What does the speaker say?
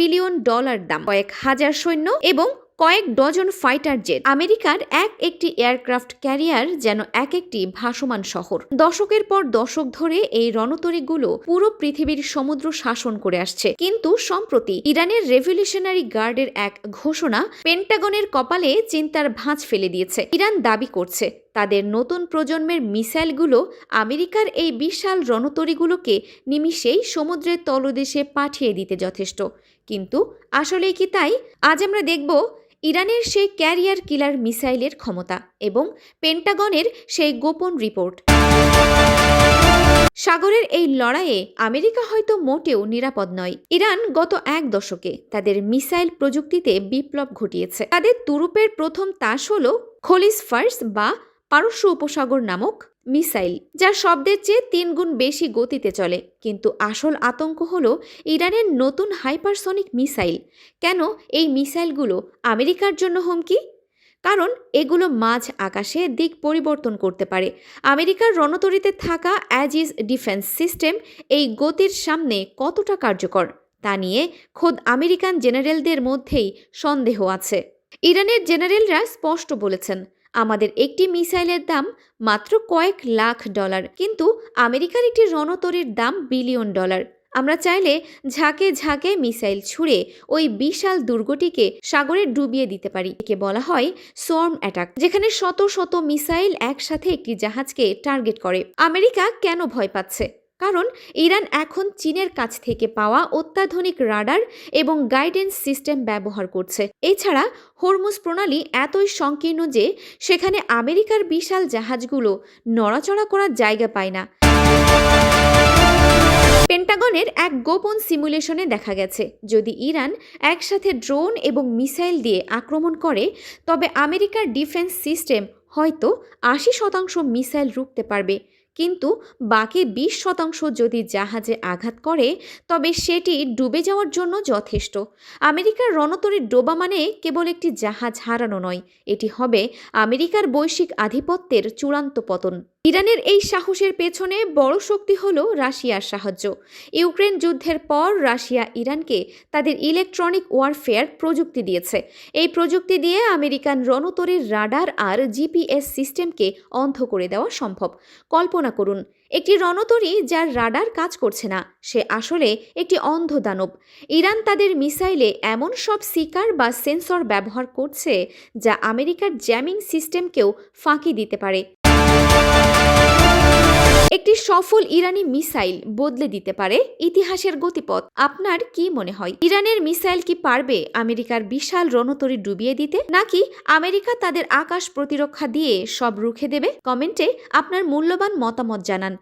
Billion দাম, কয়েক হাজার সৈন্য এবং কয়েক ডজন ফাইটার জেট। আমেরিকার একটি এয়ারক্রাফট ক্যারিয়ার যেন একটি ভাসমান শহর। দশকের পর দশক ধরে এই রণতরীগুলো পুরো পৃথিবীর সমুদ্র শাসন করে আসছে, কিন্তু সম্প্রতি ইরানের রেভলিউশনারি গার্ডের এক ঘোষণা পেন্টাগনের কপালে চিন্তার ভাঁজ ফেলে দিয়েছে। ইরান দাবি করছে তাদের নতুন প্রজন্মের মিসাইলগুলো আমেরিকার এই বিশাল রণতরীগুলোকে নিমিষেই সমুদ্রের তলদেশে পাঠিয়ে দিতে যথেষ্ট। কিন্তু আসলে কি তাই? আজ আমরা দেখব ইরানের সেই ক্যারিয়ার কিলার মিসাইলের ক্ষমতা এবং পেন্টাগনের সেই গোপন রিপোর্ট। সাগরের এই লড়াইয়ে আমেরিকা হয়তো মোটেও নিরাপদ নয়। ইরান গত এক দশকে তাদের মিসাইল প্রযুক্তিতে বিপ্লব ঘটিয়েছে। তাদের তুরুপের প্রথম তাস হল খলিজ ফার্স বা পারস্য উপসাগর নামক মিসাইল, যা শব্দের চেয়ে 3 গুণ বেশি গতিতে চলে। কিন্তু আসল আতঙ্ক হলো ইরানের নতুন হাইপারসনিক মিসাইল। কেন এই মিসাইলগুলো আমেরিকার জন্য হুমকি? কারণ এগুলো মাঝ আকাশে দিক পরিবর্তন করতে পারে। আমেরিকার রণতরীতে থাকা অ্যাজিজ ডিফেন্স সিস্টেম এই গতির সামনে কতটা কার্যকর তা নিয়ে খোদ আমেরিকান জেনারেলদের মধ্যেই সন্দেহ আছে। ইরানের জেনারেলরা স্পষ্ট বলেছেন, আমাদের একটি মিসাইলের দাম মাত্র কয়েক লাখ ডলার, কিন্তু আমেরিকার একটি রণতরীর দাম বিলিয়ন ডলার। আমরা চাইলে ঝাঁকে ঝাঁকে মিসাইল ছুঁড়ে ওই বিশাল দুর্গটিকে সাগরে ডুবিয়ে দিতে পারি। একে বলা হয় সোয়ার্ম অ্যাটাক, যেখানে শত শত মিসাইল একসাথে একটি জাহাজকে টার্গেট করে। আমেরিকা কেন ভয় পাচ্ছে? কারণ ইরান এখন চীনের কাছ থেকে পাওয়া অত্যাধুনিক রাডার এবং গাইডেন্স সিস্টেম ব্যবহার করছে। এছাড়া হরমুজ প্রণালী এতই সংকীর্ণ যে সেখানে আমেরিকার বিশাল জাহাজগুলো নড়াচড়া করার জায়গা পায় না। পেন্টাগনের এক গোপন সিমুলেশনে দেখা গেছে, যদি ইরান একসাথে ড্রোন এবং মিসাইল দিয়ে আক্রমণ করে, তবে আমেরিকার ডিফেন্স সিস্টেম হয়তো 80% মিসাইল রুখতে পারবে, কিন্তু বাকি 20% যদি জাহাজে আঘাত করে তবে সেটি ডুবে যাওয়ার জন্য যথেষ্ট। আমেরিকার রণতরী ডোবা মানে কেবল একটি জাহাজ হারানো নয়, এটি হবে আমেরিকার বৈশ্বিক আধিপত্যের চূড়ান্ত পতন। ইরানের এই সাহসের পেছনে বড় শক্তি হল রাশিয়ার সাহায্য। ইউক্রেন যুদ্ধের পর রাশিয়া ইরানকে তাদের ইলেকট্রনিক ওয়ারফেয়ার প্রযুক্তি দিয়েছে। এই প্রযুক্তি দিয়ে আমেরিকান রণতরীর রাডার আর জিপিএস সিস্টেমকে অন্ধ করে দেওয়া সম্ভব। কল্পনা করুন, একটি রণতরী যার রাডার কাজ করছে না, সে আসলে একটি অন্ধ দানব। ইরান তাদের মিসাইলে এমন সব সিকার বা সেন্সর ব্যবহার করছে যা আমেরিকার জ্যামিং সিস্টেমকেও ফাঁকি দিতে পারে। একটি সফল ইরানি মিসাইল বদলে দিতে পারে ইতিহাসের গতিপথ। আপনার কি মনে হয়, ইরানের মিসাইল কি পারবে আমেরিকার বিশাল রণতরী ডুবিয়ে দিতে, নাকি আমেরিকা তাদের আকাশ প্রতিরক্ষা দিয়ে সব রুখে দেবে? কমেন্টে আপনার মূল্যবান মতামত জানান।